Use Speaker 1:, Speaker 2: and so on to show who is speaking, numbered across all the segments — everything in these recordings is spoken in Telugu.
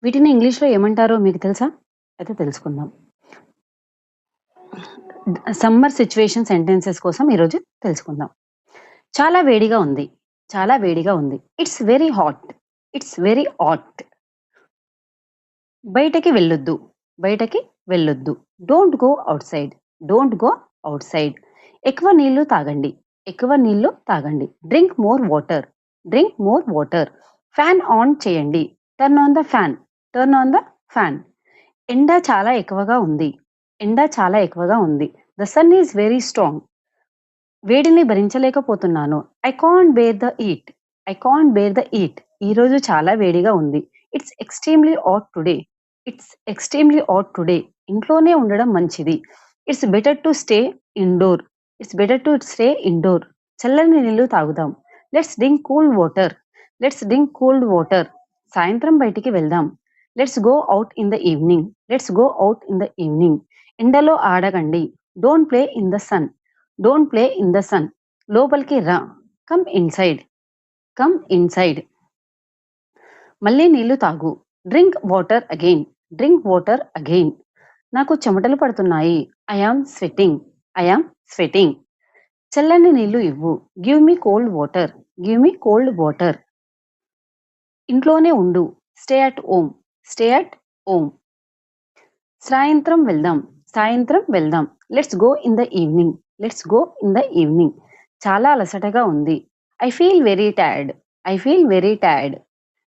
Speaker 1: వీటిని ఇంగ్లీష్‌లో ఏమంటారో మీకు తెలుసా? అయితే తెలుసుకుందాం. సమ్మర్ సిట్యుయేషన్ సెంటెన్సెస్ కోసం ఈరోజు తెలుసుకుందాం. చాలా వేడిగా ఉంది. చాలా వేడిగా ఉంది. It's very hot. It's very hot. బయటకి వెళ్ళొద్దు. బయటకి వెళ్ళొద్దు. Don't go outside. Don't go outside. ఎక్కువ నీళ్లు తాగండి. ఎక్కువ నీళ్లు తాగండి. Drink more water. Drink more water. Fan on చేయండి. Turn on the fan. Turn on the fan. ఎండ చాలా ఎక్కువగా ఉంది. ఎండ చాలా ఎక్కువగా ఉంది. The sun is very strong. వేడిని భరించలేకపోతున్నాను. I can't bear the heat. I can't bear the heat. ఈరోజు చాలా వేడిగా ఉంది. It's extremely hot today. It's extremely hot today. ఇంట్లోనే ఉండడం మంచిది. It's better to stay indoor. It's better to stay indoor. చల్లని నీళ్లు తాగుదాం. Let's drink cool water. Let's drink cooled water. సాయంత్రం బయటికి వెళ్దాం. Let's go out in the evening. Let's go out in the evening. ఎండలో ఆడకండి. Don't play in the sun. Don't play in the sun. లోపలికి రా. Come inside. Come inside. మళ్ళీ నీళ్లు తాగు. Drink water again. Drink water again. నాకు చెమటలు పడుతున్నాయి. I am sweating. I am sweating. చల్లని నీళ్లు ఇవ్వు. Give me cold water. Give me cold water. ఇంట్లోనే ఉండు. Stay at home. Stay at home. సాయంత్రం వెళ్దాం. సాయంత్రం వెళ్దాం. Let's go in the evening. Let's go in the evening. చాలా అలసటగా ఉంది. I feel very tired. I feel very tired.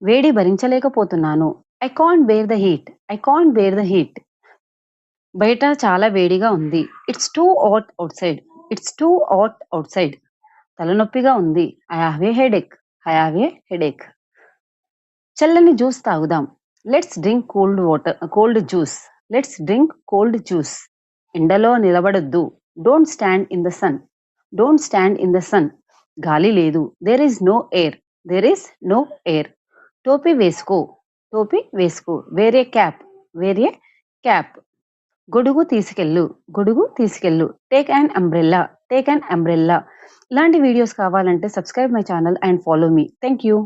Speaker 1: వేడి భరించలేకపోతున్నాను. I can't bear the heat. I can't bear the heat. బయట చాలా వేడిగా ఉంది. It's too hot outside. It's too hot outside. తలనొప్పిగా ఉంది. I have a headache. I have a headache. చల్లని జ్యూస్ తాగుదాం. Let's drink cold water. Cold juice. Let's drink cold juice. ఎండలో నిలబడొద్దు. Don't stand in the sun. Don't stand in the sun. గాలి లేదు. There is no air. There is no air. టోపీ వేసుకో. టోపీ వేసుకో. వేరే క్యాప్. వేరే క్యాప్. గొడుగు తీసుకెళ్ళు. గొడుగు తీసుకెళ్ళు. Take an umbrella. Take an umbrella. ఇలాంటి వీడియోస్ కావాలంటే subscribe my channel and follow me. Thank you.